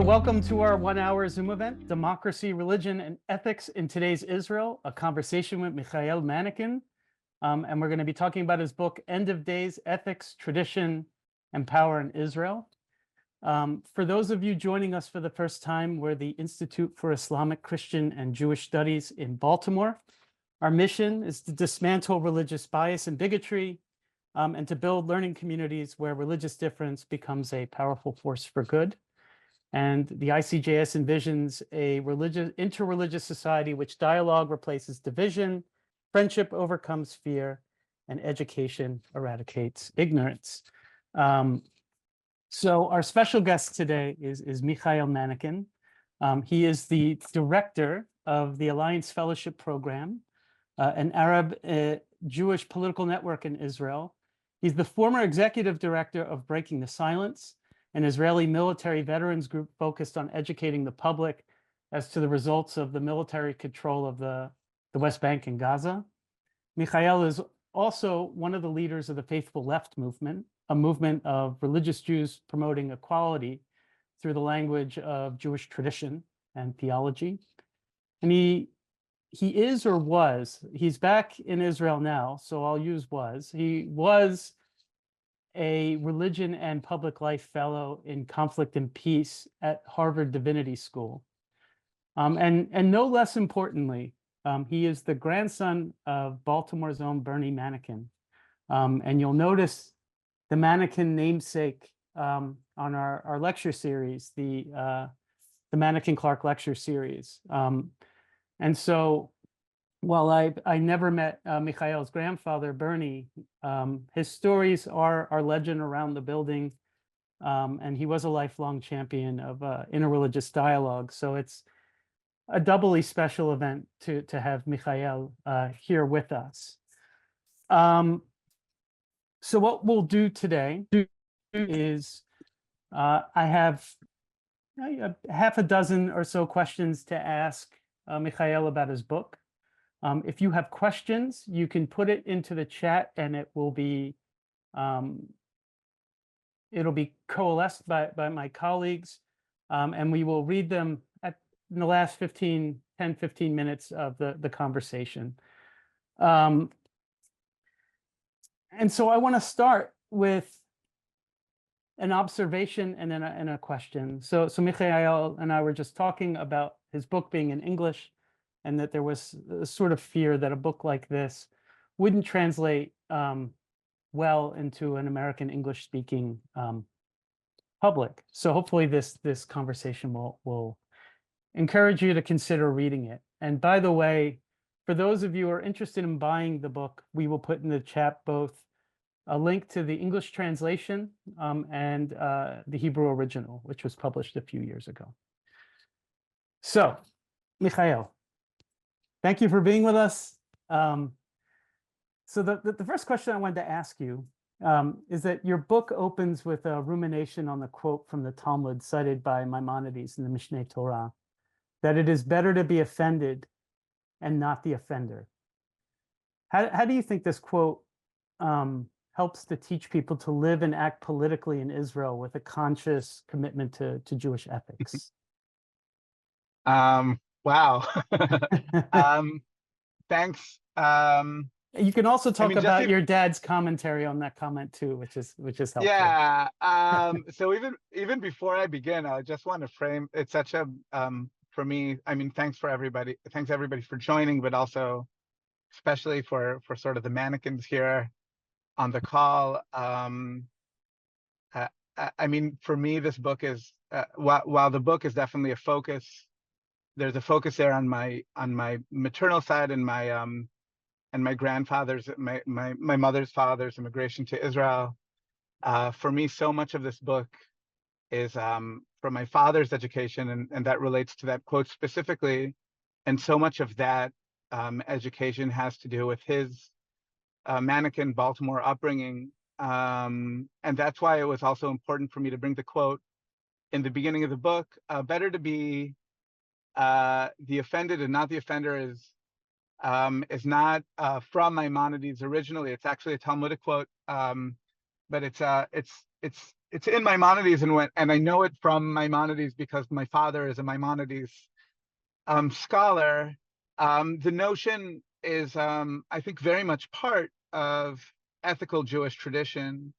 So welcome to our 1-hour Zoom event, Democracy, Religion, and Ethics in Today's Israel, a conversation with Mikhael Manekin. And we're going to be talking about his book, End of Days, Ethics, Tradition, and Power in Israel. For those of you joining us for the first time, we're the Institute for Islamic, Christian, and Jewish Studies in Baltimore. Our mission is to dismantle religious bias and bigotry, and to build learning communities where religious difference becomes a powerful force for good. And the ICJS envisions a interreligious society which dialogue replaces division, friendship overcomes fear, and education eradicates ignorance. So our special guest today is Mikhael Manekin. He is the director of the Alliance Fellowship Program, an Arab Jewish political network in Israel. He's the former executive director of Breaking the Silence, an Israeli military veterans group focused on educating the public as to the results of the military control of the West Bank and Gaza. Mikhael is also one of the leaders of the Faithful Left movement, a movement of religious Jews promoting equality through the language of Jewish tradition and theology. And he is or was, he's back in Israel now, so I'll use was. He was a religion and public life fellow in conflict and peace at Harvard Divinity School. And no less importantly, he is the grandson of Baltimore's own Bernie Manekin. And you'll notice the Manekin namesake on our lecture series, the Manekin Clark lecture series. And so while I never met Mikhael's grandfather, Bernie, his stories are legend around the building, and he was a lifelong champion of interreligious dialogue. So it's a doubly special event to have Mikhael here with us. So what we'll do today is I have half a dozen or so questions to ask Mikhael about his book. If you have questions, you can put it into the chat, and it'll be coalesced by my colleagues, and we will read them in the last 10, 15 minutes of the conversation. And so I want to start with an observation and then a question. So Mikhael and I were just talking about his book being in English, and that there was a sort of fear that a book like this wouldn't translate well into an American English-speaking public. So hopefully this conversation will encourage you to consider reading it. And by the way, for those of you who are interested in buying the book, we will put in the chat both a link to the English translation and the Hebrew original, which was published a few years ago. So, Mikhael, thank you for being with us. So the first question I wanted to ask you is that your book opens with a rumination on the quote from the Talmud cited by Maimonides in the Mishneh Torah, that it is better to be offended and not the offender. How do you think this quote helps to teach people to live and act politically in Israel with a conscious commitment to Jewish ethics? Wow. Thanks. You can also talk about your dad's commentary on that comment too, which is helpful. Yeah. So even before I begin, I just want to frame it's such a for me. I mean, thanks everybody for joining, but also especially for sort of the mannequins here on the call. I mean, for me, this book is while the book is definitely a focus. There's a focus there on my maternal side and my grandfather's, my mother's father's immigration to Israel. For me, so much of this book is from my father's education, and that relates to that quote specifically. And so much of that education has to do with his Manekin Baltimore upbringing. And that's why it was also important for me to bring the quote in the beginning of the book. Better to be the offended and not the offender is not from Maimonides originally. It's actually a Talmudic quote, but it's it's in Maimonides, and I know it from Maimonides because my father is a Maimonides scholar. The notion is, I think, very much part of ethical Jewish tradition.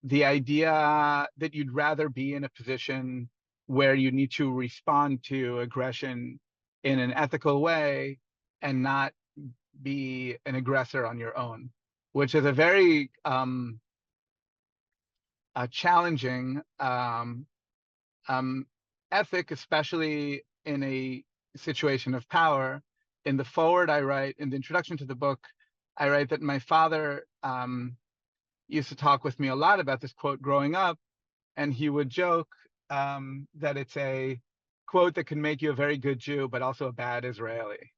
The idea that you'd rather be in a position where you need to respond to aggression in an ethical way and not be an aggressor on your own, which is a very challenging ethic, especially in a situation of power. In the forward, I write, in the introduction to the book, I write that my father used to talk with me a lot about this quote growing up, and he would joke that it's a quote that can make you a very good Jew, but also a bad Israeli.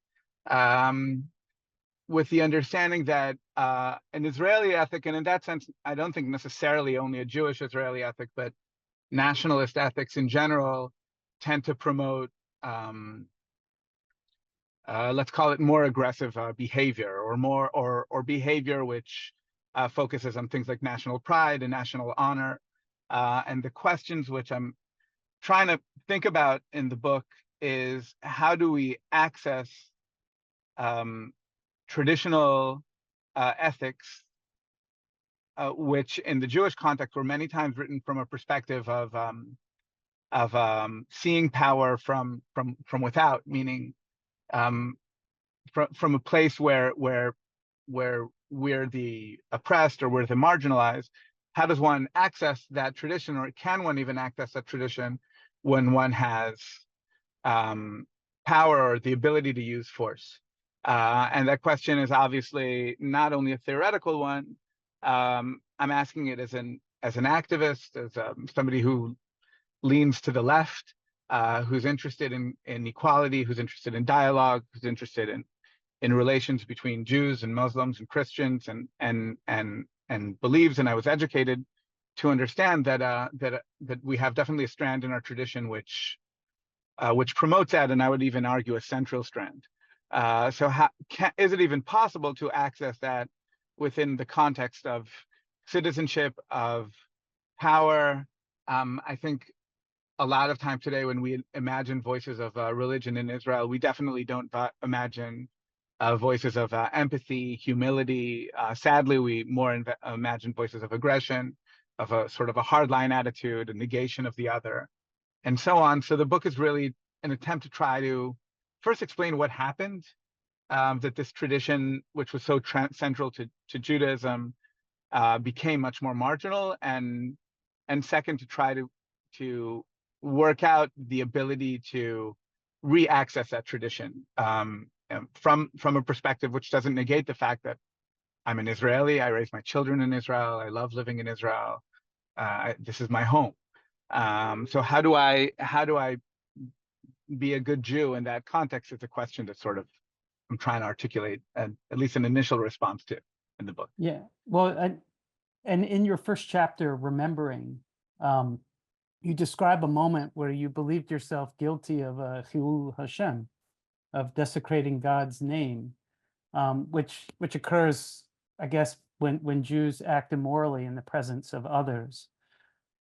With the understanding that an Israeli ethic, and in that sense, I don't think necessarily only a Jewish Israeli ethic, but nationalist ethics in general tend to promote, let's call it more aggressive behavior, or behavior which focuses on things like national pride and national honor. And the questions which I'm trying to think about in the book is, how do we access traditional ethics, which in the Jewish context were many times written from a perspective of seeing power from without, meaning from a place where we're the oppressed or we're the marginalized. How does one access that tradition, or can one even access that tradition when one has power or the ability to use force? And that question is obviously not only a theoretical one. I'm asking it as an activist, as somebody who leans to the left, who's interested in equality, who's interested in dialogue, who's interested in relations between Jews and Muslims and Christians, and believes, and I was educated to understand that we have definitely a strand in our tradition which promotes that, and I would even argue a central strand. So is it even possible to access that within the context of citizenship, of power? I think a lot of time today, when we imagine voices of religion in Israel, we definitely don't imagine voices of empathy, humility. Sadly, we more imagine voices of aggression, of a sort of a hardline attitude, a negation of the other, and so on. So the book is really an attempt to try to first explain what happened, that this tradition, which was so central to Judaism, became much more marginal, and second, to try to work out the ability to re-access that tradition from a perspective which doesn't negate the fact that I'm an Israeli, I raised my children in Israel, I love living in Israel, this is my home. So how do I be a good Jew in that context? It's a question that sort of I'm trying to articulate at least an initial response to in the book. Yeah, well, and in your first chapter, Remembering, you describe a moment where you believed yourself guilty of Chilul Hashem, of desecrating God's name, which occurs, I guess, when Jews act immorally in the presence of others.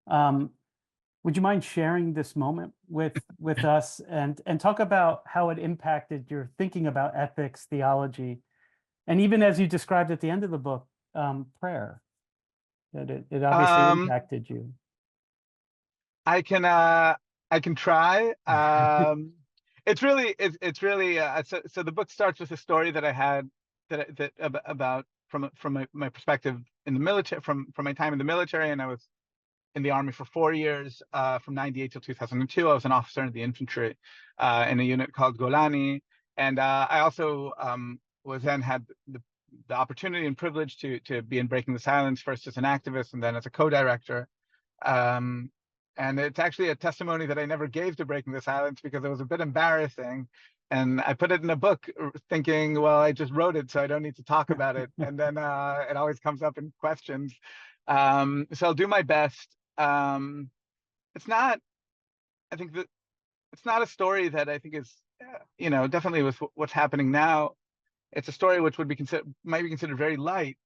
Would you mind sharing this moment with us, and talk about how it impacted your thinking about ethics, theology, and even, as you described at the end of the book, prayer? That it obviously impacted you. I can try. It's really so the book starts with a story that I had about from my perspective in the military, from my time in the military, and I was in the army for 4 years, from 98 till 2002. I was an officer in the infantry in a unit called Golani, and I also had the opportunity and privilege to be in Breaking the Silence, first as an activist and then as a co-director. And it's actually a testimony that I never gave to Breaking the Silence because it was a bit embarrassing. And I put it in a book thinking, well, I just wrote it, so I don't need to talk about it. And then it always comes up in questions. So I'll do my best. It's not, I think that it's not a story that I think is, definitely with what's happening now. It's a story which might be considered very light.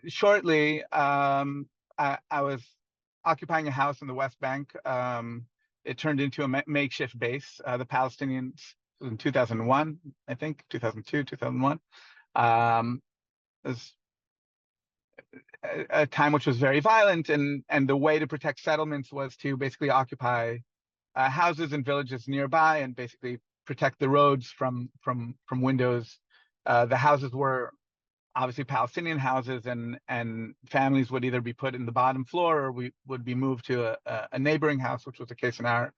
shortly, I was occupying a house in the West Bank. It turned into a makeshift base. The Palestinians in 2001, I think, 2002, 2001. It was a time which was very violent, and the way to protect settlements was to basically occupy houses and villages nearby and basically protect the roads from windows. The houses were obviously Palestinian houses, and families would either be put in the bottom floor or we would be moved to a neighboring house, which was the case in our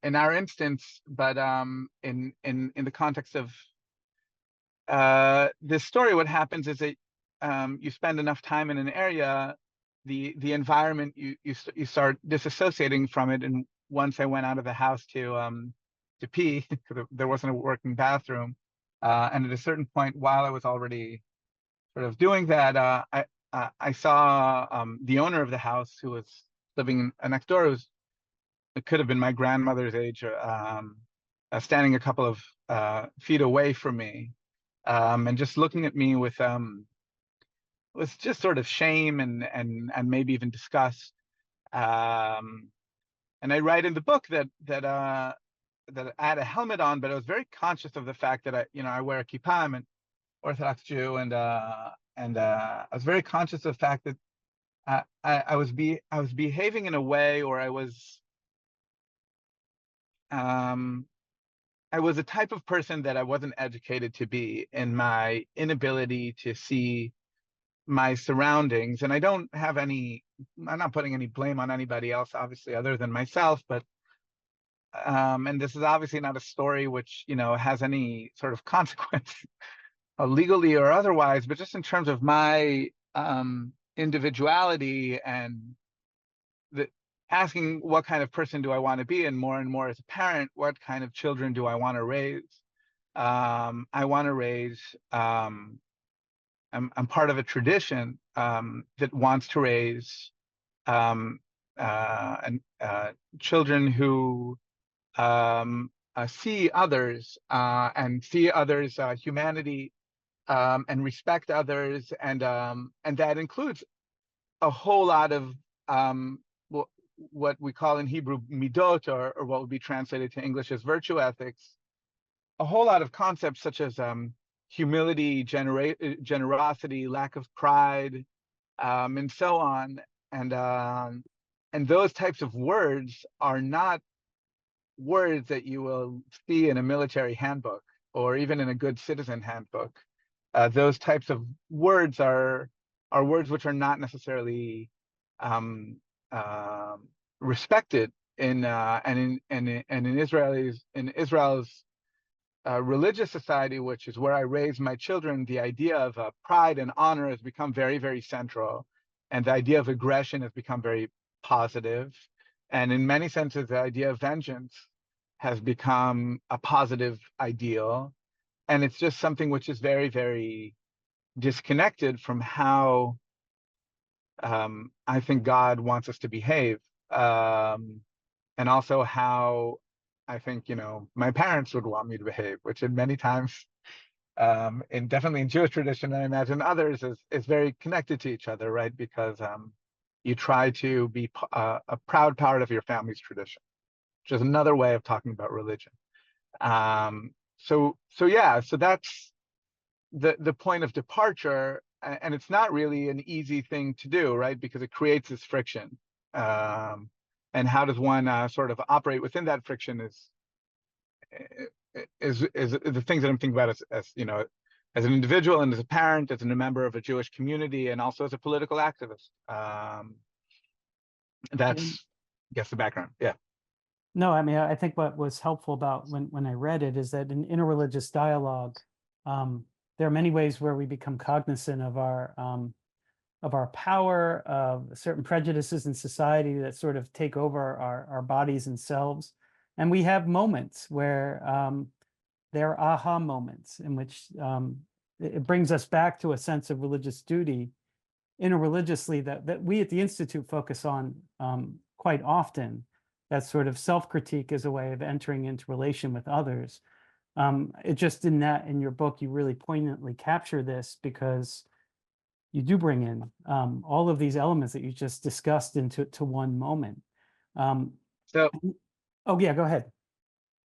instance. But in the context of this story, what happens is that you spend enough time in an area, the environment, you start disassociating from it. And once I went out of the house to pee, because there wasn't a working bathroom, and at a certain point, while I was already sort of doing that, I saw the owner of the house, who was living next door. It could have been my grandmother's age, standing a couple of feet away from me, and just looking at me with just sort of shame and maybe even disgust. And I write in the book that I had a helmet on, but I was very conscious of the fact that I wear a kippah. I'm an Orthodox Jew, and I was very conscious of the fact that I was behaving in a way, or I was a type of person that I wasn't educated to be, in my inability to see my surroundings. And I'm not putting any blame on anybody else, obviously, other than myself, but and this is obviously not a story which has any sort of consequence legally or otherwise, but just in terms of my individuality and asking what kind of person do I want to be, and more as a parent, what kind of children do I want to raise? I want to raise. I'm part of a tradition that wants to raise children who see others and see others' humanity, and respect others, and that includes a whole lot of what we call in Hebrew midot, or what would be translated to English as virtue ethics. A whole lot of concepts such as humility, generosity, lack of pride, and so on. And those types of words are not words that you will see in a military handbook or even in a good citizen handbook. Those types of words are words which are not necessarily respected in Israel's religious society, which is where I raise my children. The idea of pride and honor has become very, very central, and the idea of aggression has become very positive. And in many senses, the idea of vengeance has become a positive ideal. And it's just something which is very, very disconnected from how I think God wants us to behave, and also how I think my parents would want me to behave, which in many times, and definitely in Jewish tradition, and I imagine others, is very connected to each other, right? Because you try to be a proud part of your family's tradition, which is another way of talking about religion. So that's the point of departure, and it's not really an easy thing to do, right? Because it creates this friction, and how does one sort of operate within that friction is the things that I'm thinking about as as an individual, and as a parent, as a member of a Jewish community, and also as a political activist. That's, I guess, the background. Yeah. No, I mean, I think what was helpful about when I read it is that in interreligious dialogue, there are many ways where we become cognizant of our power, of certain prejudices in society that sort of take over our bodies and selves. And we have moments where there are aha moments in which it brings us back to a sense of religious duty interreligiously that we at the Institute focus on quite often. That sort of self-critique is a way of entering into relation with others. It just in your book, you really poignantly capture this because you do bring in all of these elements that you just discussed into one moment. So Oh yeah, go ahead.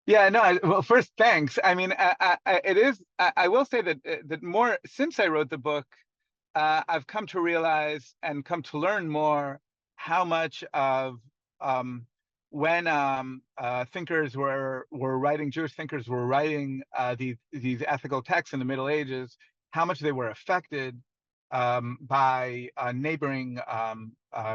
yeah, no. Well, first, thanks. I mean, it is. I will say that that more since I wrote the book, I've come to realize and come to learn more how much of when thinkers were writing, Jewish thinkers were writing these ethical texts in the Middle Ages, how much they were affected by neighboring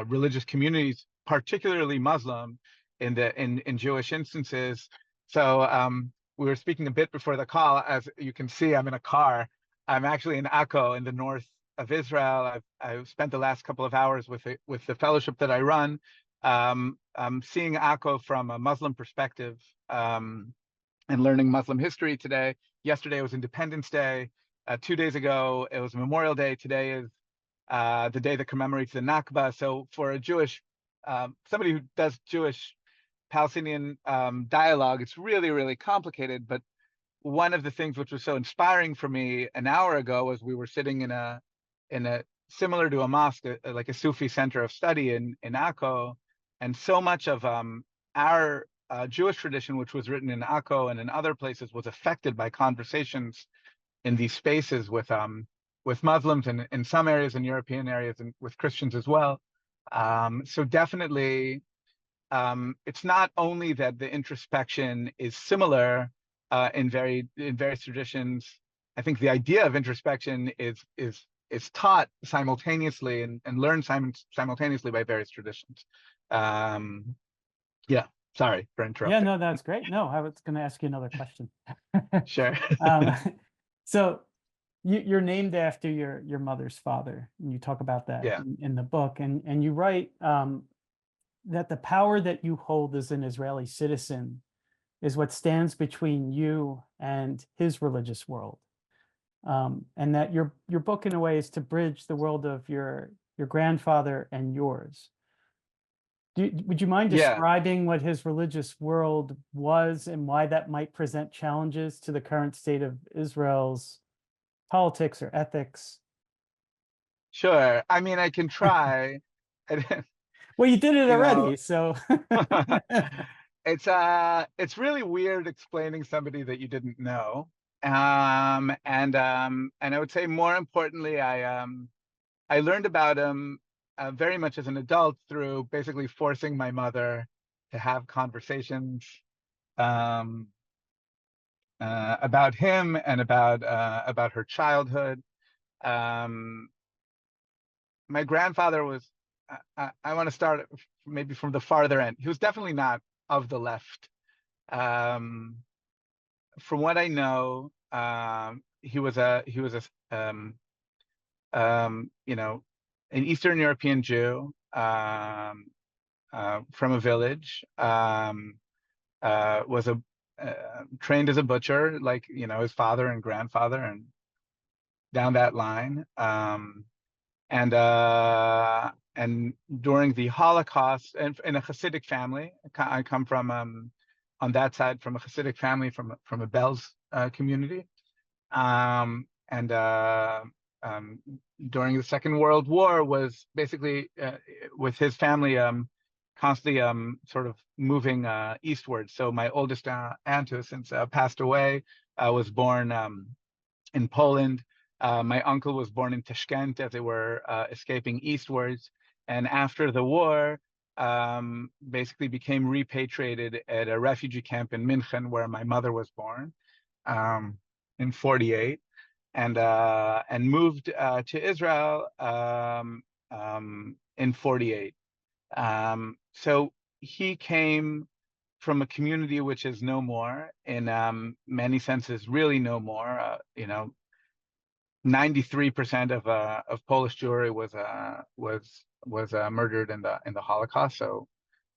religious communities, particularly Muslim, in Jewish instances. So we were speaking a bit before the call. As you can see, I'm in a car. I'm actually in Akko in the north of Israel. I've spent the last couple of hours with the fellowship that I run, seeing Akko from a Muslim perspective, and learning Muslim history today. Yesterday was Independence Day. 2 days ago, it was Memorial Day. Today is the day that commemorates the Nakba. So for a Jewish, somebody who does Jewish Palestinian dialogue, it's really, really complicated. But one of the things which was so inspiring for me an hour ago was we were sitting in a similar to a mosque, like a Sufi center of study in Akko, and so much of our Jewish tradition, which was written in Akko and in other places, was affected by conversations in these spaces with Muslims and in some areas, in European areas, and with Christians as well. So definitely, it's not only that the introspection is similar in various traditions. I think the idea of introspection is taught simultaneously and learned simultaneously by various traditions. Yeah, sorry for Yeah, interrupting. no, that's great. No, I was going to ask you another question. Sure. So you're named after your mother's father, and you talk about that Yeah. in the book, and you write that the power that you hold as an Israeli citizen is what stands between you and his religious world, and that your book, in a way, is to bridge the world of your grandfather and yours. Would you mind Yeah. describing what his religious world was and why that might present challenges to the current state of Israel's politics or ethics? Sure. I mean, I can try. Well, you did it You know, already, so it's really weird explaining somebody that you didn't know. And I would say more importantly, I learned about him very much as an adult through basically forcing my mother to have conversations um, about him and about her childhood. Um, my grandfather was. I want to start maybe from the farther end. He was definitely not of the left. Um, from what I know, he was a you know, an Eastern European Jew from a village. Was a trained as a butcher, like his father and grandfather, and down that line. And during the Holocaust, and in a Hasidic family, I come from on that side from a Hasidic family from a Belz community, and during the Second World War was basically with his family constantly sort of moving eastward. So my oldest aunt, who has since passed away, was born in Poland. My uncle was born in Tashkent as they were escaping eastwards, and after the war, basically became repatriated at a refugee camp in München, where my mother was born in '48, and moved to Israel in '48. So he came from a community which is no more, in many senses, really no more. 93% of Polish Jewry was murdered in the Holocaust. So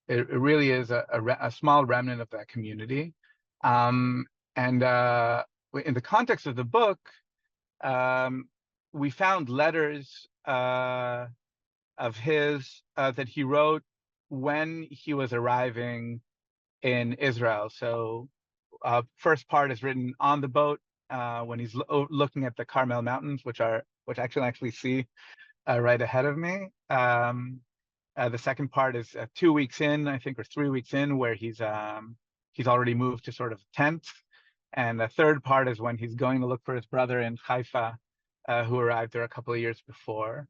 it really is a small remnant of that community. And in the context of the book, we found letters of his that he wrote when he was arriving in Israel. So first part is written on the boat when he's looking at the Carmel Mountains, which I can actually see right ahead of me. The second part is 2 weeks in, I think, or 3 weeks in, where he's already moved to sort of tent. And the third part is when he's going to look for his brother in Haifa, who arrived there a couple of years before.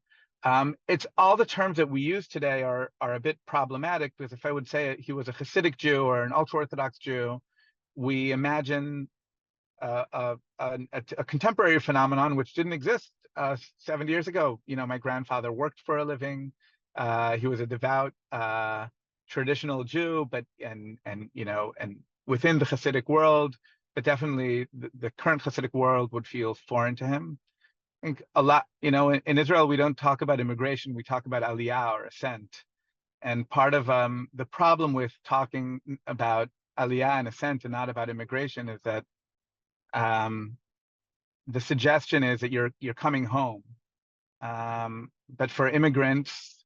It's all the terms that we use today are a bit problematic, because if I would say he was a Hasidic Jew or an ultra-Orthodox Jew, we imagine a contemporary phenomenon which didn't exist 70 years ago. You know, my grandfather worked for a living. He was a devout traditional Jew, but and within the Hasidic world, but definitely the current Hasidic world would feel foreign to him. I think a lot, in Israel, we don't talk about immigration, we talk about aliyah, or ascent. And part of the problem with talking about aliyah and ascent and not about immigration is that the suggestion is that you're coming home. But for immigrants,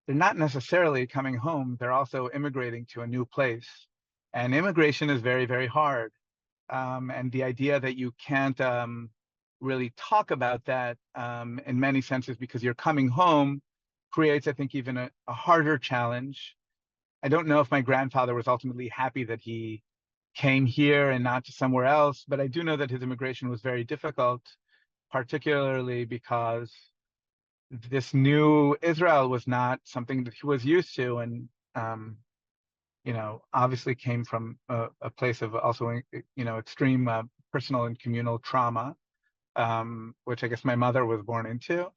they're not necessarily coming home, they're also immigrating to a new place. And immigration is very, very hard. And the idea that you can't really talk about that in many senses because you're coming home creates, I think, even a harder challenge. I don't know if my grandfather was ultimately happy that he came here and not to somewhere else, but I do know that his immigration was very difficult, particularly because this new Israel was not something that he was used to, and obviously came from a place of also extreme personal and communal trauma, which I guess my mother was born into.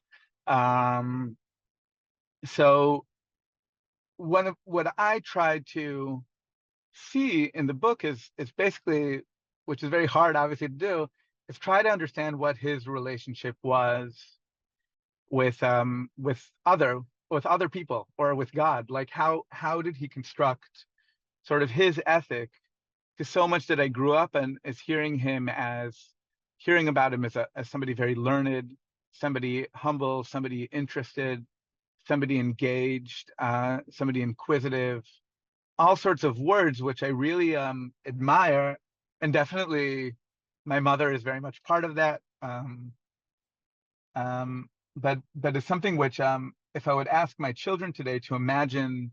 So what I tried to see in the book is basically, which is very hard obviously to do, is try to understand what his relationship was with other people or with God. Like how did he construct sort of his ethic, to so much that I grew up and is hearing about him as somebody very learned, somebody humble, somebody interested, somebody engaged, somebody inquisitive, all sorts of words which I really admire, and definitely my mother is very much part of that. But it's something which, if I would ask my children today to imagine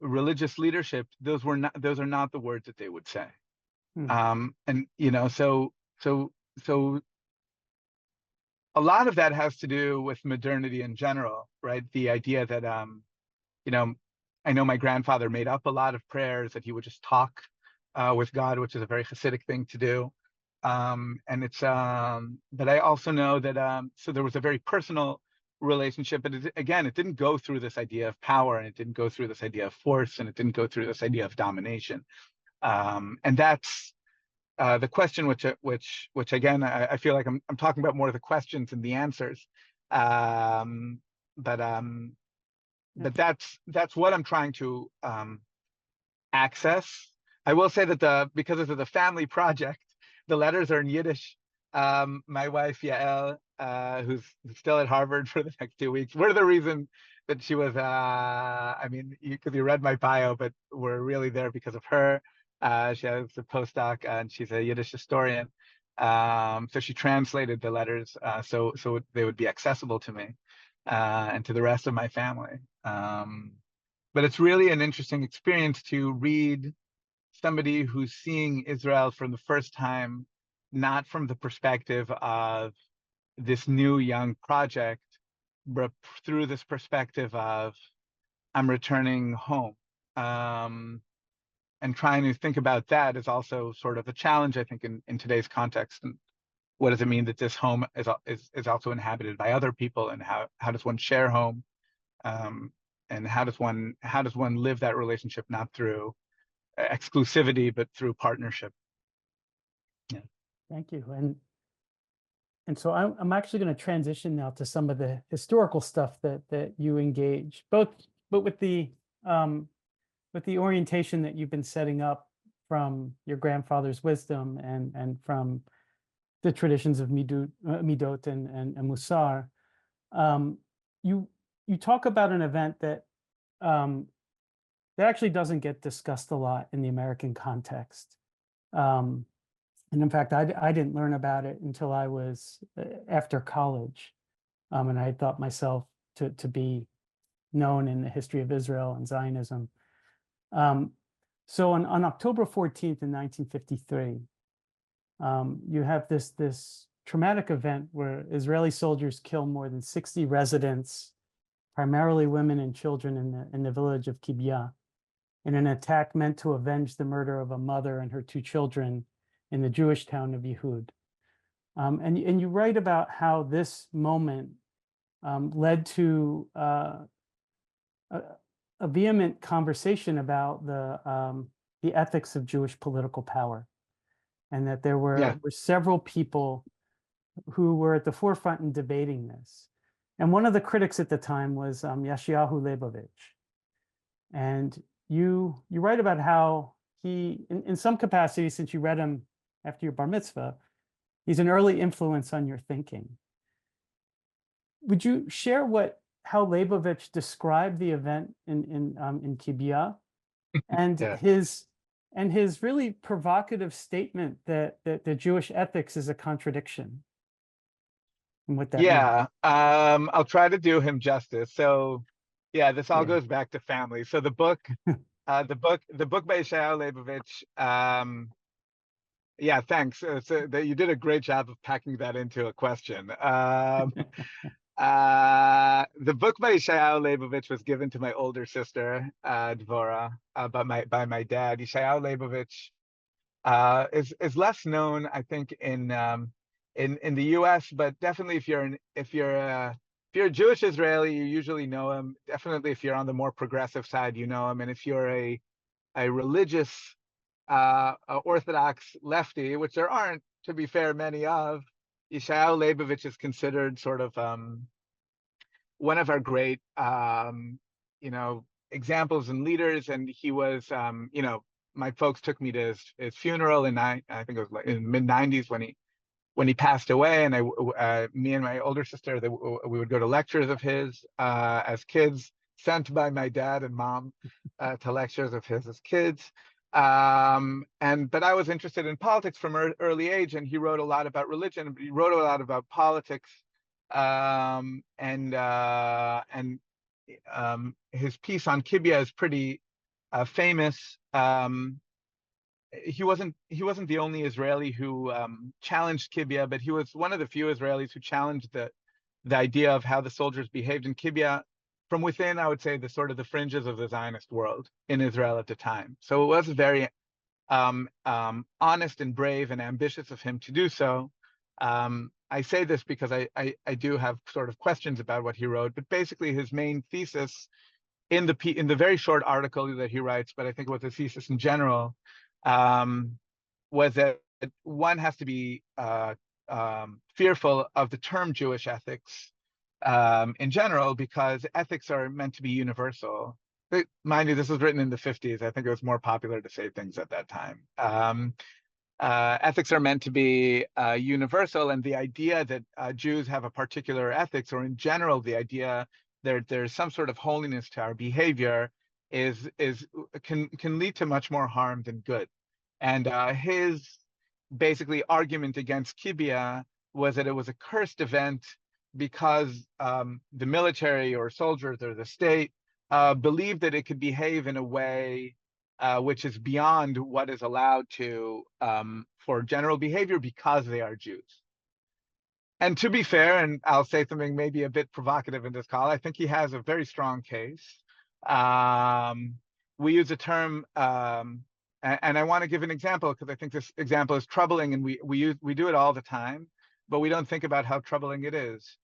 religious leadership, those are not the words that they would say. And so a lot of that has to do with modernity in general, right? The idea that I know my grandfather made up a lot of prayers, that he would just talk with God, which is a very Hasidic thing to do. And it's but I also know that so there was a very personal relationship, but it didn't go through this idea of power, and it didn't go through this idea of force, and it didn't go through this idea of domination. And that's the question, which again, I feel like I'm talking about more of the questions and the answers. But that's what I'm trying to access. I will say that because of the family project, the letters are in Yiddish. My wife Yael, who's still at Harvard for the next 2 weeks, we're the reason that she was. I mean, because you read my bio, but we're really there because of her. She has a postdoc and she's a Yiddish historian. So she translated the letters so they would be accessible to me and to the rest of my family. But it's really an interesting experience to read somebody who's seeing Israel from the first time, not from the perspective of this new young project, but through this perspective of I'm returning home. And trying to think about that is also sort of a challenge, I think, in today's context. And what does it mean that this home is also inhabited by other people, and how does one share home? And how does one live that relationship, not through exclusivity, but through partnership? Yeah. Thank you. And so I'm actually going to transition now to some of the historical stuff that you engage, but with the orientation that you've been setting up from your grandfather's wisdom and from the traditions of Midot and Musar. You talk about an event that that actually doesn't get discussed a lot in the American context. And in fact, I didn't learn about it until I was after college. And I thought myself to be known in the history of Israel and Zionism. So on October 14th in 1953, you have this traumatic event where Israeli soldiers kill more than 60 residents, primarily women and children in the village of Kibbutz, in an attack meant to avenge the murder of a mother and her 2 children in the Jewish town of Yehud. And you write about how this moment led to a vehement conversation about the ethics of Jewish political power, and that there were several people who were at the forefront in debating this. And one of the critics at the time was Yeshayahu Leibovich. And you write about how he, in some capacity, since you read him after your bar mitzvah, he's an early influence on your thinking. Would you share how Leibovich described the event in Kibbutz and his really provocative statement that the Jewish ethics is a contradiction, and what that means? I'll try to do him justice. So yeah, this all goes back to family. So the book by Yeshayahu Leibovich, yeah, thanks. You did a great job of packing that into a question. The book by Yeshayahu Leibovich was given to my older sister, Dvora, by my dad. Yeshayahu Leibovich is less known, I think, in the U.S., but definitely if you're a Jewish Israeli, you usually know him. Definitely, if you're on the more progressive side, you know him. And if you're a religious Orthodox lefty, which there aren't, to be fair, many of, Yeshayahu Leibovich is considered sort of one of our great, examples and leaders. And he was, my folks took me to his funeral I think it was like in the mid-90s when he passed away. And me and my older sister, we would go to lectures of his as kids, sent by my dad and mom to lectures of his as kids. But I was interested in politics from an early age, and he wrote a lot about religion, but he wrote a lot about politics. His piece on Kibbutz is pretty famous. He wasn't the only Israeli who challenged Kibbutz, but he was one of the few Israelis who challenged the idea of how the soldiers behaved in Kibbutz from within, I would say, the fringes of the Zionist world in Israel at the time. So it was very honest and brave and ambitious of him to do so. I say this because I do have sort of questions about what he wrote, but basically his main thesis in the very short article that he writes, but I think it was a thesis in general, was that one has to be fearful of the term Jewish ethics in general, because ethics are meant to be universal. But mind you, this was written in the 50s. I think it was more popular to say things at that time. Ethics are meant to be universal, and the idea that Jews have a particular ethics, or in general, the idea there's some sort of holiness to our behavior, can lead to much more harm than good. And his basically argument against Kibbutz was that it was a cursed event because the military or soldiers or the state believed that it could behave in a way which is beyond what is allowed to for general behavior because they are Jews. And to be fair, and I'll say something maybe a bit provocative in this call, I think he has a very strong case. We use a term, and I want to give an example because I think this example is troubling, and we do it all the time, but we don't think about how troubling it is.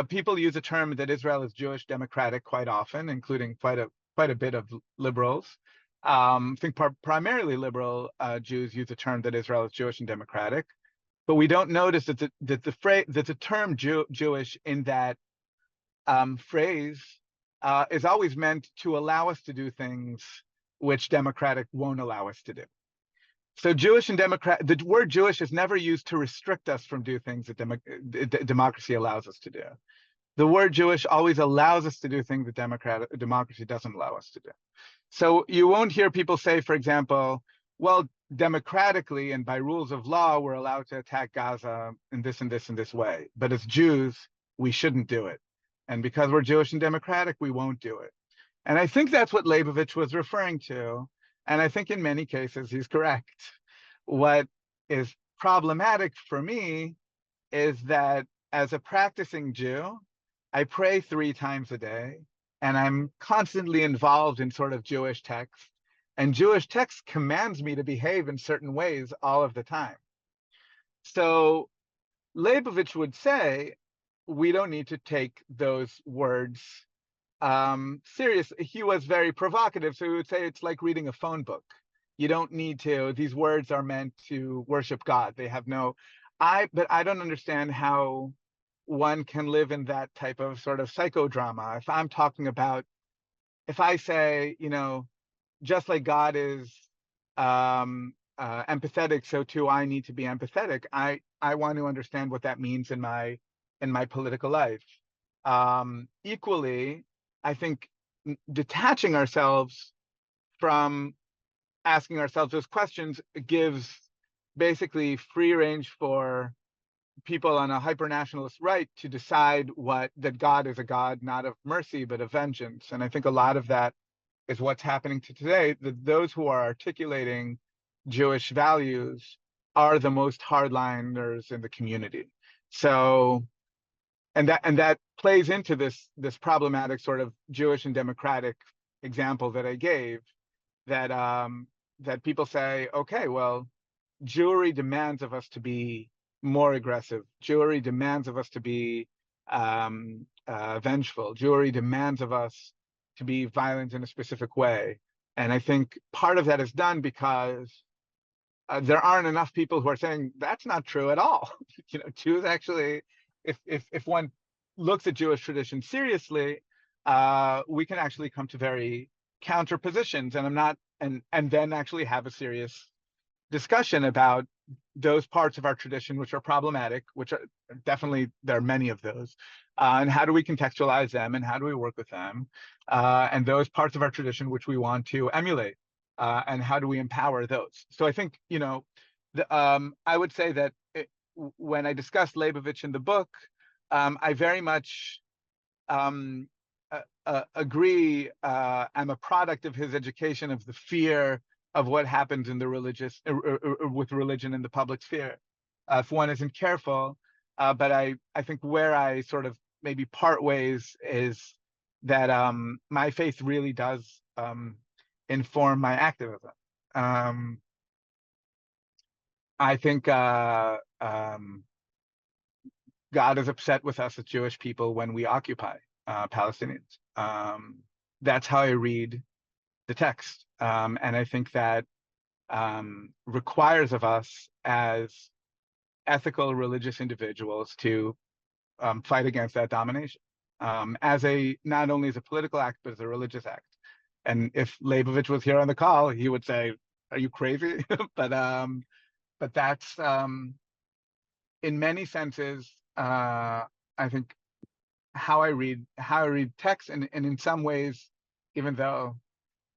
People use a term that Israel is Jewish democratic quite often, including quite a bit of liberals. I think primarily liberal Jews use the term that Israel is Jewish and democratic, but we don't notice that the term Jewish in that phrase is always meant to allow us to do things which democratic won't allow us to do. So Jewish and democrat, the word Jewish is never used to restrict us from doing things that democracy allows us to do. the word Jewish always allows us to do things that democracy doesn't allow us to do. So you won't hear people say, for example, well, democratically and by rules of law, we're allowed to attack Gaza in this and this and this way. But as Jews, we shouldn't do it. And because we're Jewish and democratic, we won't do it. And I think that's what Leibovich was referring to. And I think in many cases, he's correct. What is problematic for me is that as a practicing Jew, I pray 3 times a day, and I'm constantly involved in sort of Jewish text. And Jewish text commands me to behave in certain ways all of the time. So Leibovich would say, we don't need to take those words serious. He was very provocative, so he would say it's like reading a phone book. You don't need to, these words are meant to worship God. They have no, but I don't understand how one can live in that type of sort of psychodrama. If I'm talking about, if I say, you know, just like God is empathetic, so too I need to be empathetic. I want to understand what that means in my political life. Equally, I think detaching ourselves from asking ourselves those questions gives basically free range for people on a hyper-nationalist right to decide that God is a God not of mercy but of vengeance. And I think a lot of that is what's happening today, that those who are articulating Jewish values are the most hardliners in the community. So, and that plays into this problematic sort of Jewish and democratic example that I gave, that that people say, okay, well, Jewry demands of us to be more aggressive. Jewry demands of us to be vengeful. Jewry demands of us to be violent in a specific way. And I think part of that is done because there aren't enough people who are saying that's not true at all. You know, Jews actually, if one looks at Jewish tradition seriously, we can actually come to very counter positions, and then actually have a serious discussion about those parts of our tradition which are problematic, which are definitely, there are many of those, and how do we contextualize them and how do we work with them, and those parts of our tradition which we want to emulate, and how do we empower those. So I think, you know, I would say that when I discussed Leibovich in the book, I very much agree. I'm a product of his education, of the fear of what happens in the religious, with religion in the public sphere, if one isn't careful. But I think where I sort of maybe part ways is that my faith really does inform my activism. I think God is upset with us as Jewish people when we occupy Palestinians. That's how I read the text. And I think that requires of us as ethical religious individuals to fight against that domination, as not only as a political act, but as a religious act. And if Leibovich was here on the call, he would say, are you crazy? But that's, in many senses, I think how I read text, and in some ways, even though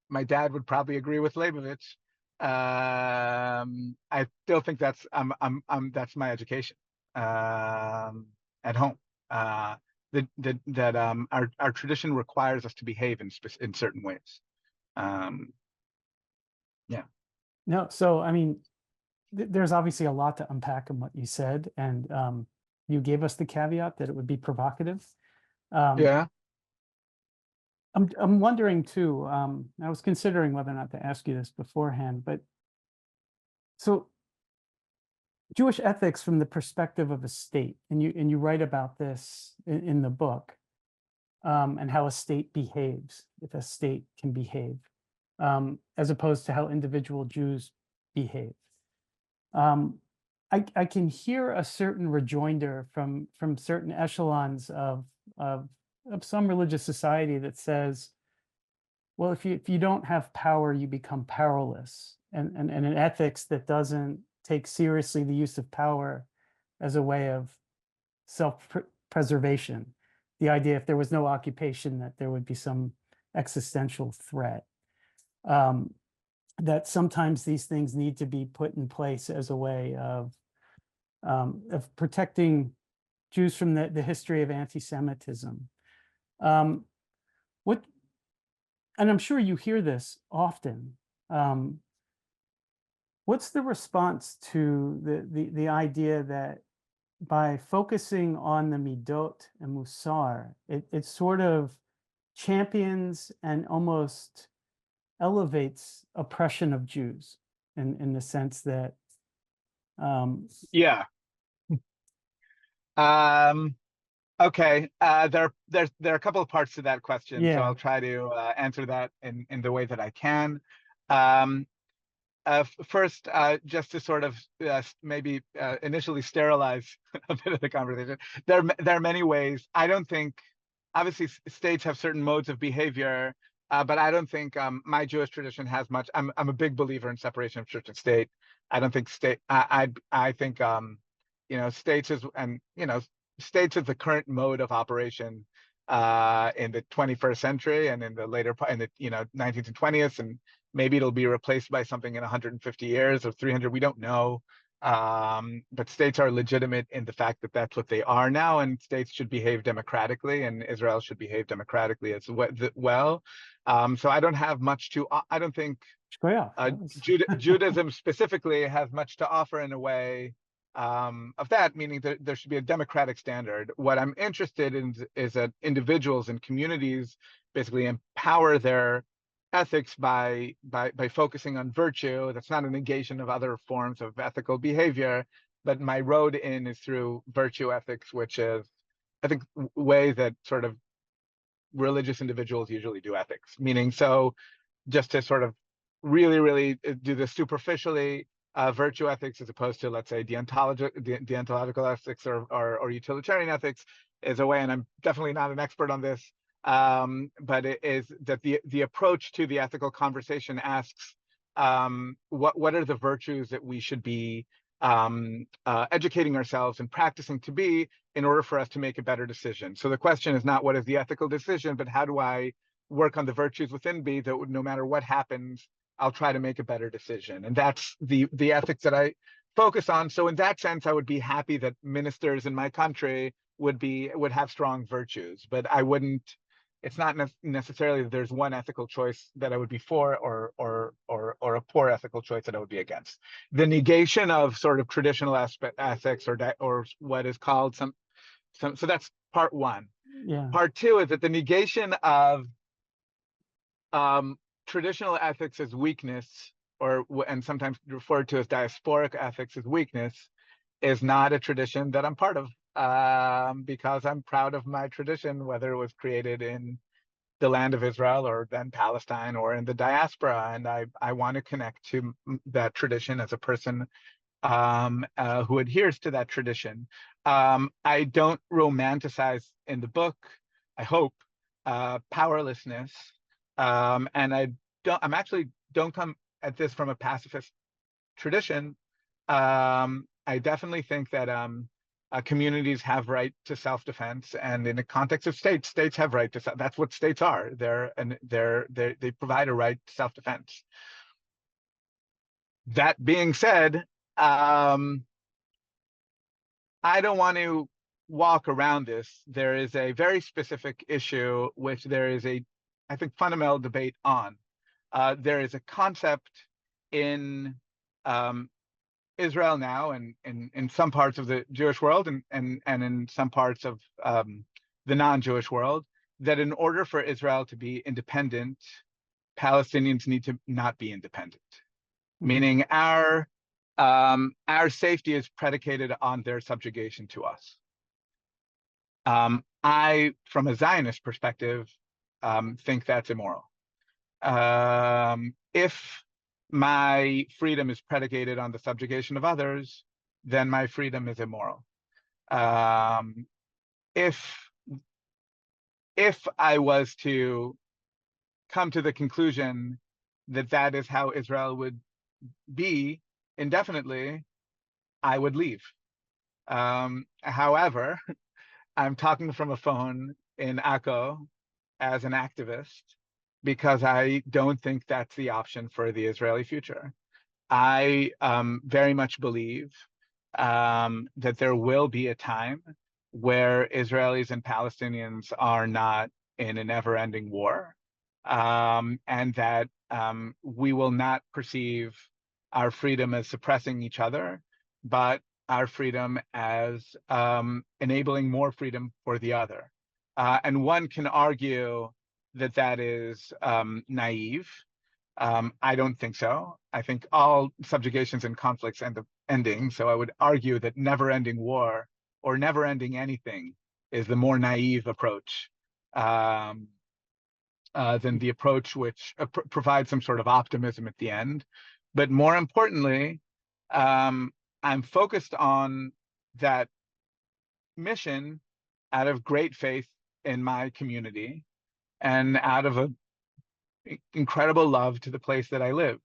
my dad would probably agree with Leibovich, I still think that's my education at home. That our tradition requires us to behave in certain ways. Yeah. No, so I mean, there's obviously a lot to unpack in what you said, and you gave us the caveat that it would be provocative. Yeah. I'm wondering too, I was considering whether or not to ask you this beforehand, but so Jewish ethics from the perspective of a state, and you write about this in the book, and how a state behaves, if a state can behave, as opposed to how individual Jews behave. I can hear a certain rejoinder from certain echelons of some religious society that says, well, if you don't have power, you become powerless, and an ethics that doesn't take seriously the use of power as a way of self-preservation. the idea if there was no occupation that there would be some existential threat. That sometimes these things need to be put in place as a way of protecting Jews from the history of anti-Semitism. What, and I'm sure you hear this often. What's the response to the idea that by focusing on the midot and musar, it sort of champions and almost elevates oppression of Jews in the sense that Yeah. Okay. There are a couple of parts to that question, so I'll try to answer that in the way that I can. First, just to sort of maybe initially sterilize a bit of the conversation, there are many ways. I don't think, obviously, states have certain modes of behavior, but I don't think my Jewish tradition has much. I'm a big believer in separation of church and state. I don't think state. I think states is states is the current mode of operation in the 21st century and in the later in the 19th and 20th, and maybe it'll be replaced by something in 150 years or 300. We don't know. But states are legitimate in the fact that that's what they are now, and states should behave democratically, and Israel should behave democratically as well. So I don't have much to. I don't think Judaism specifically has much to offer in a way of that, meaning that there should be a democratic standard. What I'm interested in is that individuals and communities basically empower their ethics by focusing on virtue. That's not a negation of other forms of ethical behavior, but my road in is through virtue ethics, which is, I think, way that sort of religious individuals usually do ethics. Meaning, so just to sort of really do this superficially, virtue ethics as opposed to, let's say, deontological ethics or utilitarian ethics is a way, and I'm definitely not an expert on this, but it is that the approach to the ethical conversation asks what are the virtues that we should be educating ourselves and practicing to be in order for us to make a better decision. So the question is not what is the ethical decision, but how do I work on the virtues within me that no matter what happens, I'll try to make a better decision. And that's the ethics that I focus on. So in that sense, I would be happy that ministers in my country would have strong virtues, but I wouldn't. It's not necessarily that there's one ethical choice that I would be for, or a poor ethical choice that I would be against. The negation of sort of traditional ethics or what is called some. So that's part one. Yeah. Part two is that the negation of traditional ethics as weakness, and sometimes referred to as diasporic ethics as weakness, is not a tradition that I'm part of, because I'm proud of my tradition, whether it was created in the land of Israel or then Palestine or in the diaspora, and I want to connect to that tradition as a person who adheres to that tradition. I don't romanticize in the book, I hope, powerlessness, and I'm actually don't come at this from a pacifist tradition. I definitely think that communities have right to self-defense, and in the context of states have right to that's what states are. They provide a right to self-defense. That being said, I don't want to walk around this. There is a very specific issue which there is a, I think, fundamental debate on. There is a concept in Israel now, and in some parts of the Jewish world, and in some parts of the non-Jewish world, that in order for Israel to be independent, Palestinians need to not be independent. Mm-hmm. Meaning our safety is predicated on their subjugation to us. I, from a Zionist perspective, think that's immoral. If my freedom is predicated on the subjugation of others, then my freedom is immoral. If I was to come to the conclusion that that is how Israel would be indefinitely, I would leave. However, I'm talking from a phone in Akko as an activist because I don't think that's the option for the Israeli future. I very much believe that there will be a time where Israelis and Palestinians are not in a never-ending war, and that we will not perceive our freedom as suppressing each other, but our freedom as enabling more freedom for the other. And one can argue that that is naive. I don't think so. I think all subjugations and conflicts end up ending. So I would argue that never-ending war or never-ending anything is the more naive approach than the approach which provides some sort of optimism at the end. But more importantly, I'm focused on that mission out of great faith in my community and out of an incredible love to the place that I live.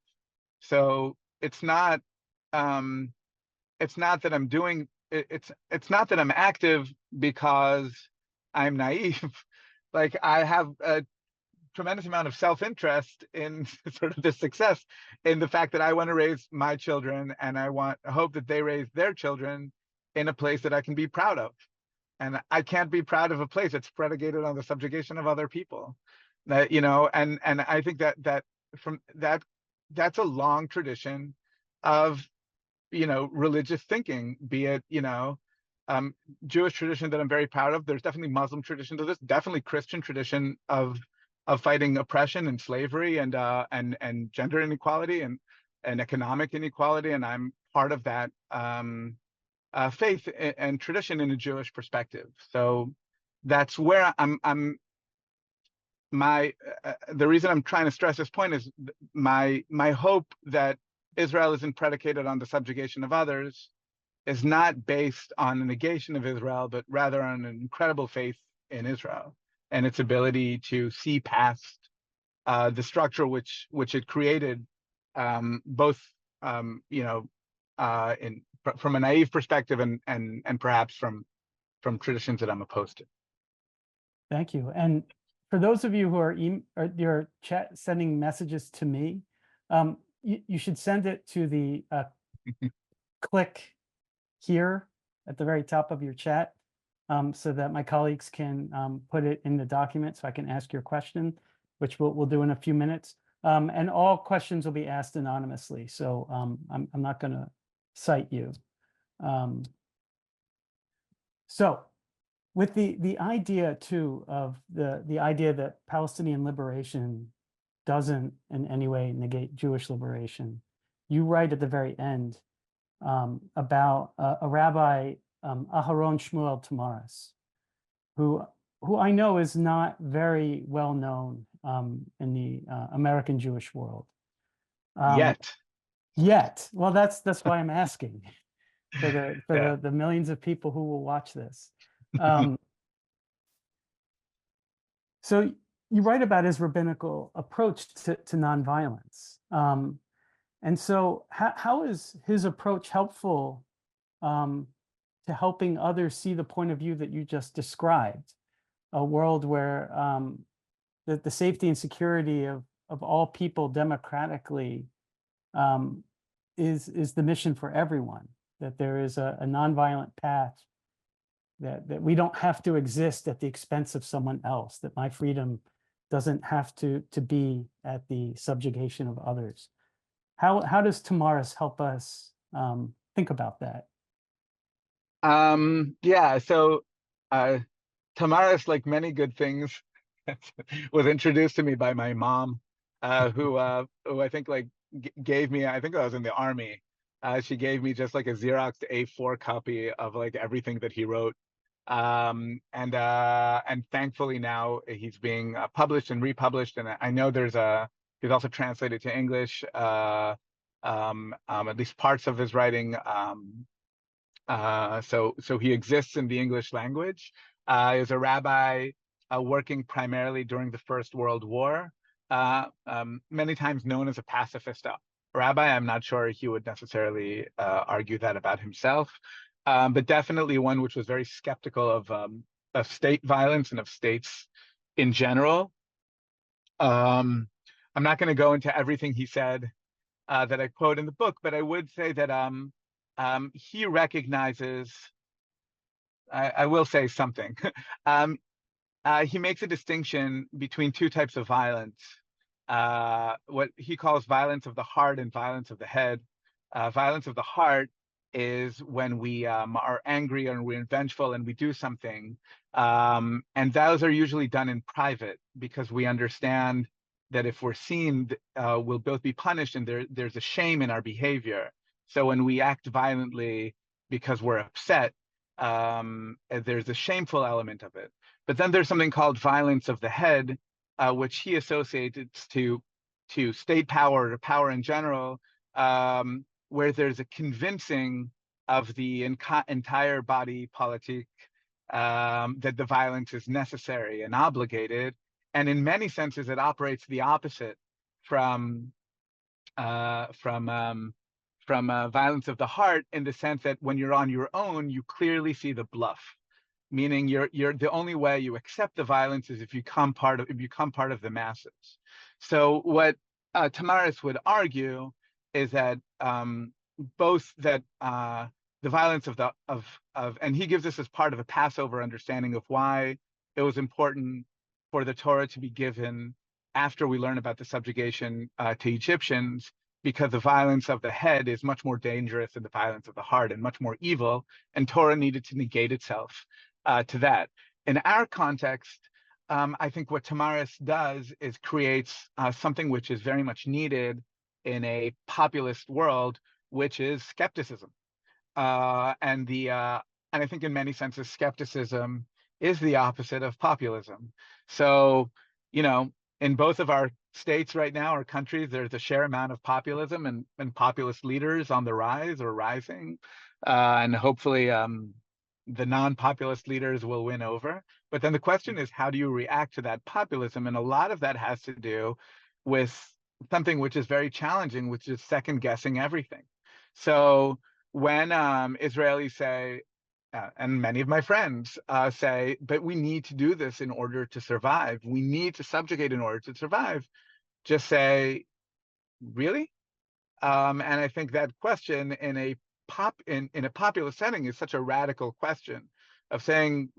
So it's not that I'm doing it's not that I'm active because I'm naive. Like I have a tremendous amount of self-interest in sort of this success, in the fact that I want to raise my children and I hope that they raise their children in a place that I can be proud of. And I can't be proud of a place that's predicated on the subjugation of other people. That, and I think that's a long tradition of, religious thinking, be it, Jewish tradition that I'm very proud of. There's definitely Muslim tradition to this, definitely Christian tradition of fighting oppression and slavery and gender inequality and economic inequality. And I'm part of that faith and tradition in a Jewish perspective. So that's where the reason I'm trying to stress this point is my hope that Israel isn't predicated on the subjugation of others is not based on a negation of Israel, but rather on an incredible faith in Israel and its ability to see past the structure which it created, both from a naive perspective and perhaps from traditions that I'm opposed to. Thank you. And for those of you who are your chat sending messages to me, you should send it to the click here at the very top of your chat, so that my colleagues can put it in the document so I can ask your question, which we'll do in a few minutes. And all questions will be asked anonymously, so I'm not going to cite you. So with the idea too of the idea that Palestinian liberation doesn't in any way negate Jewish liberation, you write at the very end about a Rabbi, Aharon Shmuel Tamaris, who I know is not very well known in the American Jewish world. Yet. Well, that's why I'm asking for the millions of people who will watch this. So you write about his rabbinical approach to nonviolence. And so how is his approach helpful to helping others see the point of view that you just described, a world where the safety and security of all people democratically is the mission for everyone, that there is a nonviolent path, that we don't have to exist at the expense of someone else, that my freedom doesn't have to be at the subjugation of others. How does Tamaris help us think about that? So Tamaris, like many good things, was introduced to me by my mom, who I think gave me, I think I was in the army. She gave me just like a Xeroxed A4 copy of like everything that he wrote. And thankfully now he's being published and republished. And I know he's also translated to English, at least parts of his writing. So he exists in the English language. Is a rabbi working primarily during the First World War, many times known as a pacifist rabbi. I'm not sure he would necessarily argue that about himself, but definitely one which was very skeptical of state violence and of states in general. I'm not going to go into everything he said that I quote in the book, but I would say that he recognizes. I will say something. um, he makes a distinction between two types of violence, what he calls violence of the heart and violence of the head. Violence of the heart is when we are angry or we're vengeful and we do something. And those are usually done in private because we understand that if we're seen, we'll both be punished, and there's a shame in our behavior. So when we act violently because we're upset, there's a shameful element of it. But then there's something called violence of the head, which he associates to state power or power in general, where there's a convincing of the entire body politic that the violence is necessary and obligated. And in many senses, it operates the opposite from violence of the heart, in the sense that when you're on your own, you clearly see the bluff. Meaning you're the only way you accept the violence is if you become part of the masses. So what Tamaris would argue is that both that the violence and he gives us as part of a Passover understanding of why it was important for the Torah to be given after we learn about the subjugation to Egyptians, because the violence of the head is much more dangerous than the violence of the heart and much more evil, and Torah needed to negate itself to that. In our context, I think what Tamaris does is creates something which is very much needed in a populist world, which is skepticism. And I think in many senses, skepticism is the opposite of populism. So, in both of our states right now, or countries, there's a sheer amount of populism and populist leaders on the rise or rising. And hopefully the non-populist leaders will win over. But then the question is, how do you react to that populism? And a lot of that has to do with something which is very challenging, which is second guessing everything. So when Israelis say, and many of my friends say, but we need to do this in order to survive. We need to subjugate in order to survive. Just say, really? And I think that question in a populist setting is such a radical question of saying,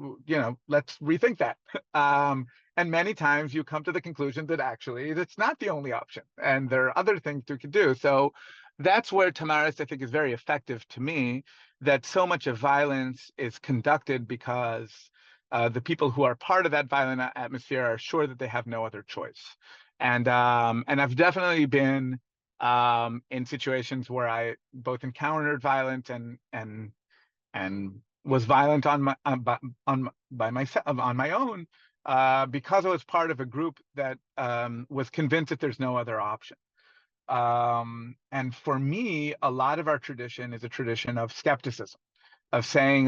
let's rethink that. And many times you come to the conclusion that actually it's not the only option, and there are other things we could do. So that's where Tamaris, I think, is very effective to me, that so much of violence is conducted because the people who are part of that violent atmosphere are sure that they have no other choice. And I've definitely been in situations where I both encountered violence and was violent on my own because I was part of a group that was convinced that there's no other option. And for me, a lot of our tradition is a tradition of skepticism, of saying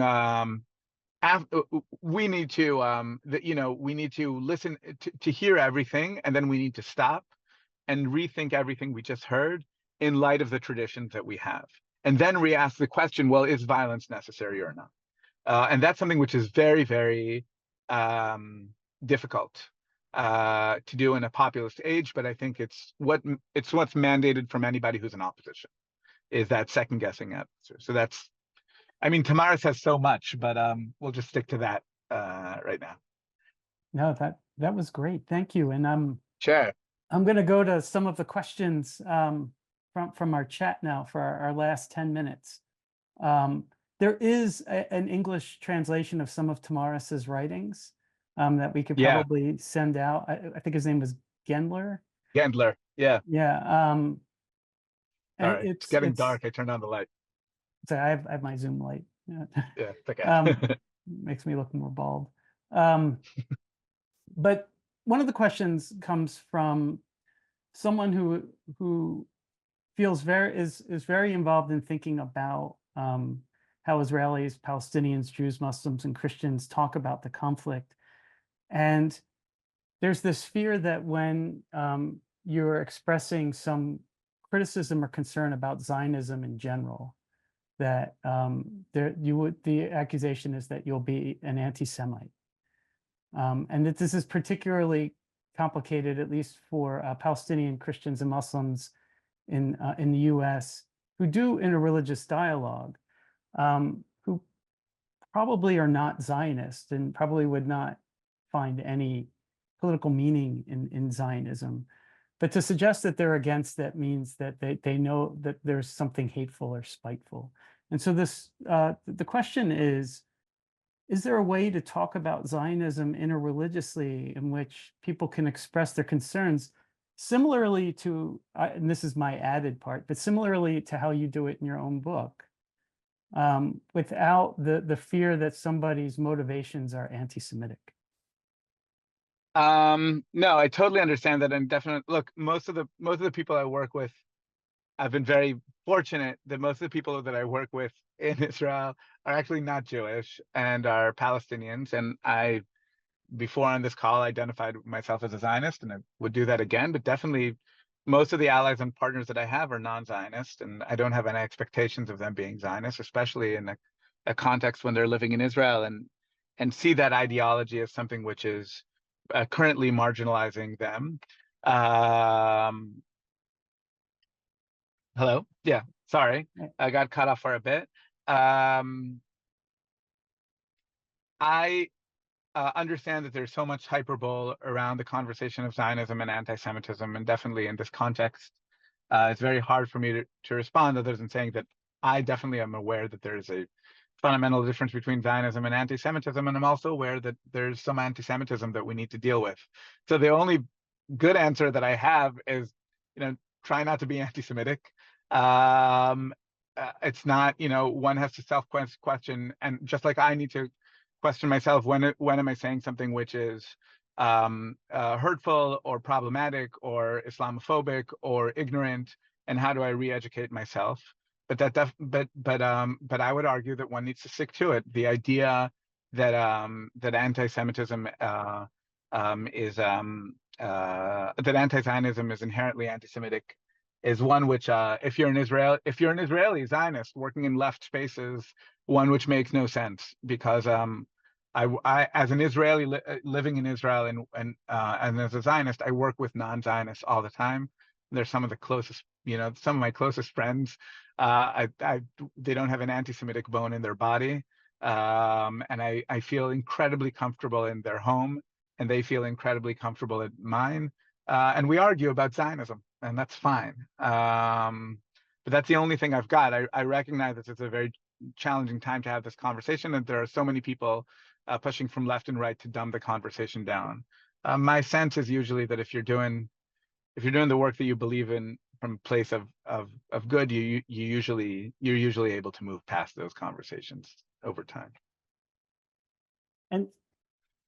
we need to we need to listen to hear everything, and then we need to stop and rethink everything we just heard in light of the traditions that we have, and then re-ask the question, well, is violence necessary or not? And that's something which is very, very difficult to do in a populist age, but I think it's what's mandated from anybody who's in opposition, is that second guessing answer. So that's, Tamaris has so much, but we'll just stick to that right now. No, that was great. Thank you. And sure. I'm going to go to some of the questions from our chat now for our last 10 minutes. There is an English translation of some of Tamaris's writings that we could probably send out. I think his name was Gendler. Gendler, yeah. Yeah. Sorry, it's getting dark. I turned on the light. So I have my Zoom light. Yeah, it's okay. Makes me look more bald. But one of the questions comes from someone who feels is very involved in thinking about how Israelis, Palestinians, Jews, Muslims, and Christians talk about the conflict. And there's this fear that when you're expressing some criticism or concern about Zionism in general, that the accusation is that you'll be an anti-Semite. And that this is particularly complicated, at least for Palestinian Christians and Muslims in the U.S. who do interreligious dialogue, who probably are not Zionist and probably would not find any political meaning in Zionism. But to suggest that they're against that means that they know that there's something hateful or spiteful. And so the question is there a way to talk about Zionism interreligiously in which people can express their concerns similarly to, and this is my added part, but similarly to how you do it in your own book, without the fear that somebody's motivations are anti-Semitic? No, I totally understand that, and definitely, look, most of the people I work with, I've been very fortunate that most of the people that I work with in Israel are actually not Jewish and are Palestinians. And I, before on this call, identified myself as a Zionist, and I would do that again. But definitely, most of the allies and partners that I have are non-Zionist, and I don't have any expectations of them being Zionist, especially in a context when they're living in Israel, and see that ideology as something which is currently marginalizing them. Hello? Yeah, sorry. I got cut off for a bit. I understand that there's so much hyperbole around the conversation of Zionism and anti-Semitism, and definitely in this context, it's very hard for me to respond other than saying that I definitely am aware that there's a fundamental difference between Zionism and anti-Semitism, and I'm also aware that there's some anti-Semitism that we need to deal with. So the only good answer that I have is, try not to be anti-Semitic. It's not, one has to self-question, and just like I need to question myself, when am I saying something which is hurtful or problematic or Islamophobic or ignorant, and how do I re-educate myself? But I would argue that one needs to stick to it. The idea that that anti-Semitism that anti-Zionism is inherently anti-Semitic is one which, if you're an Israeli Zionist working in left spaces, one which makes no sense, because I as an Israeli living in Israel and as a Zionist, I work with non-Zionists all the time. They're some of the closest, some of my closest friends. They don't have an anti-Semitic bone in their body, and I feel incredibly comfortable in their home, and they feel incredibly comfortable at mine. And we argue about Zionism, and that's fine. But that's the only thing I've got. I recognize that it's a very challenging time to have this conversation, and there are so many people pushing from left and right to dumb the conversation down. My sense is usually that if you're doing the work that you believe in from a place of good, you're usually able to move past those conversations over time. And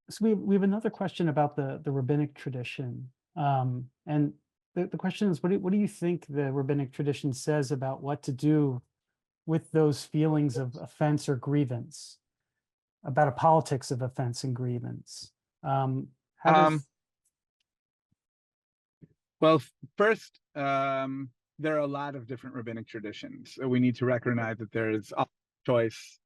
so we have another question about the rabbinic tradition, and the question is, what do you think the rabbinic tradition says about what to do with those feelings of offense or grievance, about a politics of offense and grievance? Well, first, there are a lot of different rabbinic traditions. So we need to recognize that there is a choice.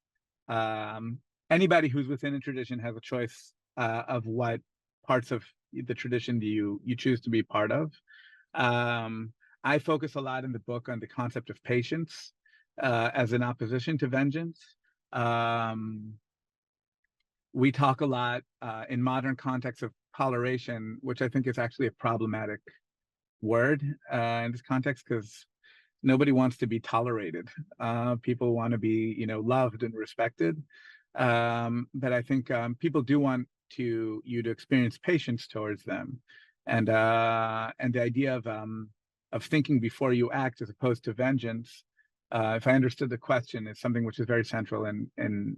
Anybody who's within a tradition has a choice of what parts of the tradition do you choose to be part of. I focus a lot in the book on the concept of patience as an opposition to vengeance. We talk a lot in modern context of toleration, which I think is actually a problematic word in this context, because nobody wants to be tolerated. People want to be, loved and respected. But I think people do want you to experience patience towards them, and the idea of thinking before you act as opposed to vengeance. If I understood the question, is something which is very central in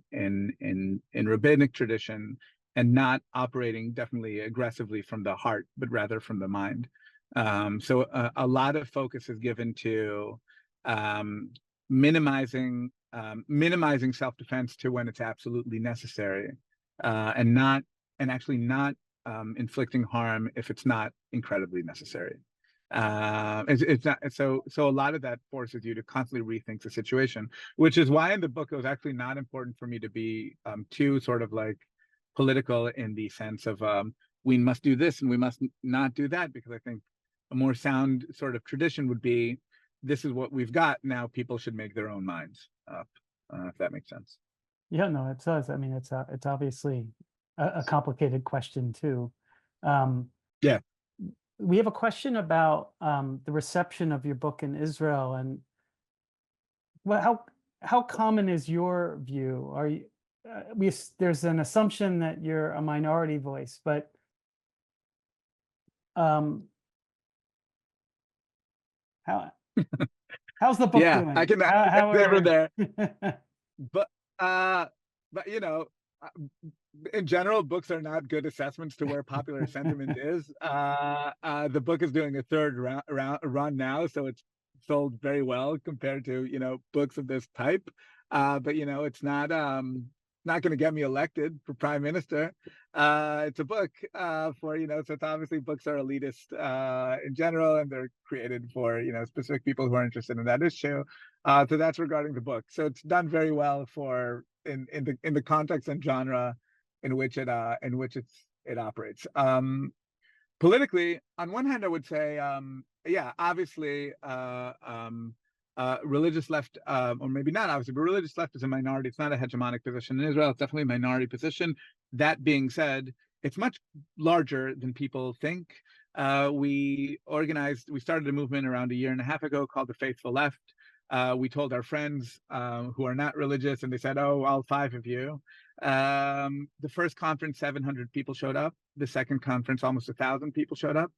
rabbinic tradition, and not operating definitely aggressively from the heart, but rather from the mind. So a lot of focus is given to minimizing self-defense to when it's absolutely necessary, and actually not inflicting harm if it's not incredibly necessary. It's not so a lot of that forces you to constantly rethink the situation, which is why in the book it was actually not important for me to be too sort of like political in the sense of we must do this and we must not do that, because I think a more sound sort of tradition would be, this is what we've got, now people should make their own minds up, if that makes sense. Yeah, no, it does. I mean, it's obviously a complicated question too. Um, Yeah. we have a question about the reception of your book in Israel, and how common is your view? Are you there's an assumption that you're a minority voice, but um, how how's the book Yeah, I doing? can How never are there. But uh you know, in general, books are not good assessments to where popular sentiment is. The book is doing a third run now, so it's sold very well compared to, you know, books of this type. But you know, it's not going to get me elected for prime minister. It's a book for, you know, so it's obviously books are elitist in general, and they're created for, you know, specific people who are interested in that issue. So that's regarding the book. So it's done very well for in the context and genre in which it operates. Politically, on one hand, I would say, yeah, obviously, religious left, or maybe not obviously, but religious left is a minority. It's not a hegemonic position in Israel. It's definitely a minority position. That being said, it's much larger than people think. We started a movement around a year and a half ago called the Faithful Left. We told our friends who are not religious, and they said, "Oh, all 5 of you." The first conference, 700 people showed up. The second conference, almost 1,000 people showed up.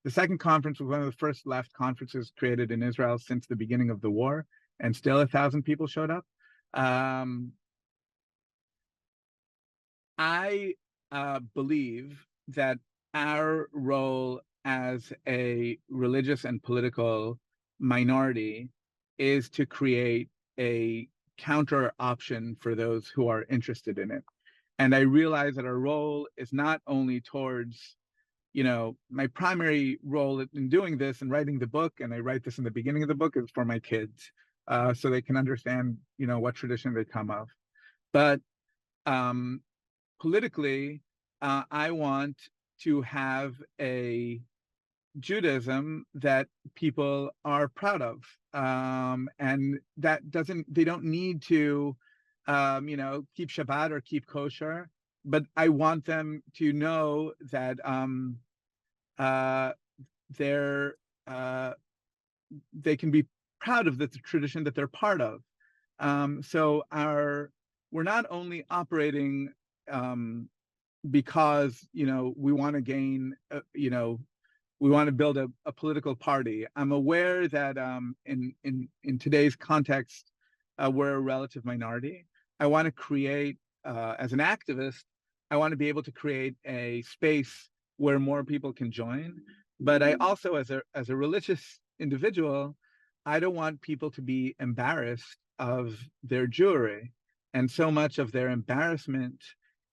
The second conference was one of the first left conferences created in Israel since the beginning of the war, and still 1,000 people showed up. I believe that our role as a religious and political minority is to create a counter option for those who are interested in it. And I realize that our role is not only towards, you know, my primary role in doing this and writing the book, and I write this in the beginning of the book, is for my kids, so they can understand, you know, what tradition they come of. But politically, I want to have a Judaism that people are proud of, and they don't need to, you know, keep Shabbat or keep kosher, but I want them to know that they're they can be proud of the tradition that they're part of. So we're not only operating because, you know, we want to gain, you know, we want to build a political party. I'm aware that in today's context, we're a relative minority. I want to create, as an activist, I want to be able to create a space where more people can join. But I also, as a religious individual, I don't want people to be embarrassed of their Jewry. And so much of their embarrassment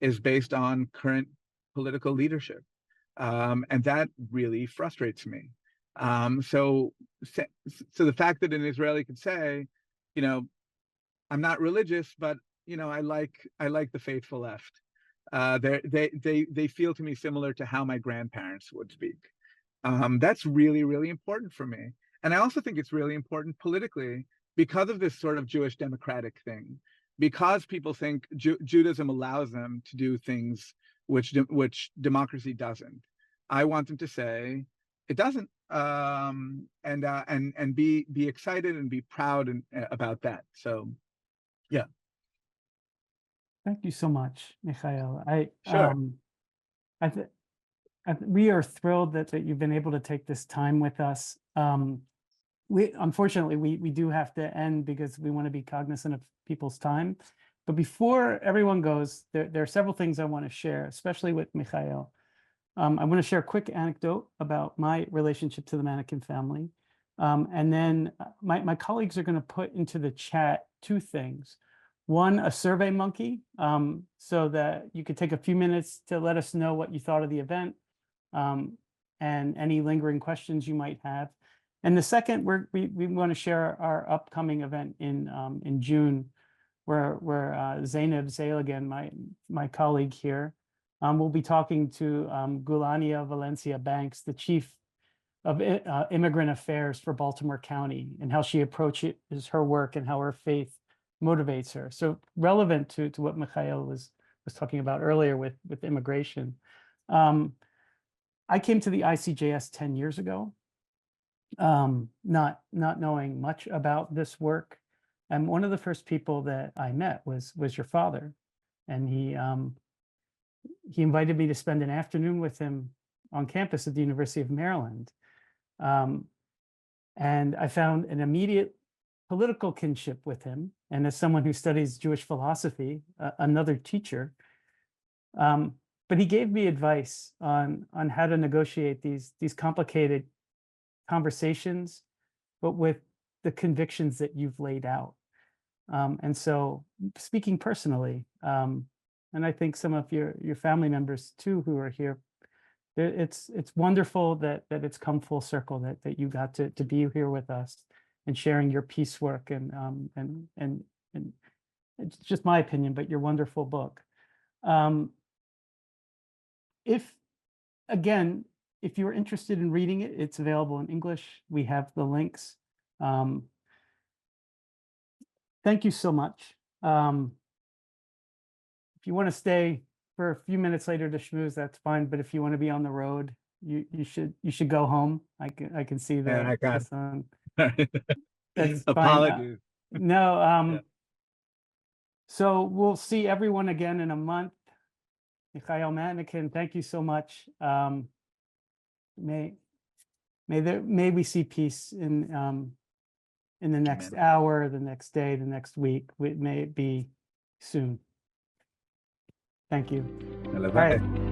is based on current political leadership. And that really frustrates me. So the fact that an Israeli could say, you know, I'm not religious, but, you know, I like the faithful left. They feel to me similar to how my grandparents would speak. That's really, really important for me. And I also think it's really important politically because of this sort of Jewish democratic thing, because people think Judaism allows them to do things which democracy doesn't. I want them to say it doesn't, and be excited and be proud about that. So, yeah. Thank you so much, Mikhael. Sure. We are thrilled that you've been able to take this time with us. Unfortunately, we do have to end because we want to be cognizant of people's time. But before everyone goes, there are several things I want to share, especially with Mikhael. I want to share a quick anecdote about my relationship to the Manekin family. And then my colleagues are going to put into the chat 2 things. One, a survey monkey, so that you could take a few minutes to let us know what you thought of the event, and any lingering questions you might have. And the second, we want to share our upcoming event in June, where Zainab Zailagan, my colleague here, We'll be talking to Gulania Valencia Banks, the chief of immigrant affairs for Baltimore County, and how she approaches her work and how her faith motivates her. So relevant to what Mikhael was talking about earlier with immigration. I came to the ICJS 10 years ago, not knowing much about this work. And one of the first people that I met was your father. And he invited me to spend an afternoon with him on campus at the University of Maryland. And I found an immediate political kinship with him. And as someone who studies Jewish philosophy, another teacher, but he gave me advice on how to negotiate these complicated conversations, but with the convictions that you've laid out. And so, speaking personally, and I think some of your family members too who are here, it's wonderful that it's come full circle, that you got to be here with us and sharing your peace work, and it's just my opinion, but your wonderful book. If you're interested in reading it, it's available in English. We have the links. Thank you so much. If you want to stay for a few minutes later to schmooze, that's fine. But if you want to be on the road, you should go home. I can see that. Yeah, I got That's apologies. fine. No. Yeah. So we'll see everyone again in a month. Mikhael Manekin, thank you so much. May we see peace in the next hour, the next day, the next week. May it be soon. Thank you. All right.